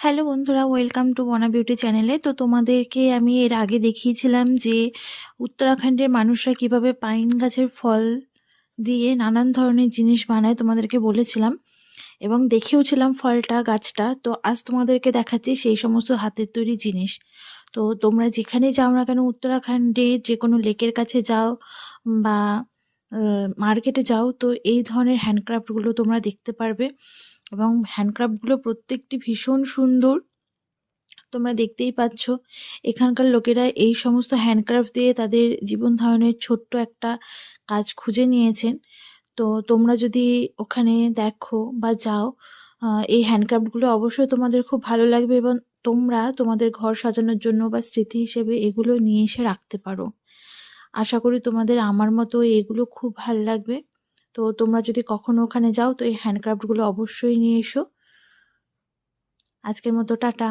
Hello বন্ধুরা, welcome to বনা beauty চ্যানেলে। তো তোমাদেরকে আমি এর আগে দেখিয়েছিলাম যে উত্তরাখণ্ডের মানুষরা কিভাবে পাইন গাছের ফল দিয়ে নানান ধরনের জিনিস বানায়, তোমাদেরকে বলেছিলাম এবং দেখিয়েওছিলাম ফলটা, গাছটা। তো আজ তোমাদেরকে দেখাচ্ছি সেই সমস্ত হাতের তৈরি জিনিস। তো তোমরা যেখানে যাও না কেন, উত্তরাখণ্ডে যে কোনো লেকের কাছে যাও বা মার্কেটে যাও, তো এই ধরনের হ্যান্ডক্রাফটগুলো তোমরা দেখতে পারবে এবং হ্যান্ডক্রাফটগুলো প্রত্যেকটি ভীষণ সুন্দর। তোমরা দেখতেই পাচ্ছ এখানকার লোকেরা এই সমস্ত হ্যান্ডক্রাফট দিয়ে তাদের জীবন ধারণের ছোট্ট একটা কাজ খুঁজে নিয়েছেন। তো তোমরা যদি ওখানে দেখো বা যাও, এই হ্যান্ডক্রাফটগুলো অবশ্যই তোমাদের খুব ভালো লাগবে এবং তোমরা তোমাদের ঘর সাজানোর জন্য বা স্মৃতি হিসেবে এগুলো নিয়ে এসে রাখতে পারো। আশা করি তোমাদের আমার মতো এগুলো খুব ভাল লাগবে। তো তোমরা যদি কখনো ওখানে যাও, তো এই হ্যান্ডক্রাফটগুলো অবশ্যই নিয়ে এসো। আজকের মতো টাটা।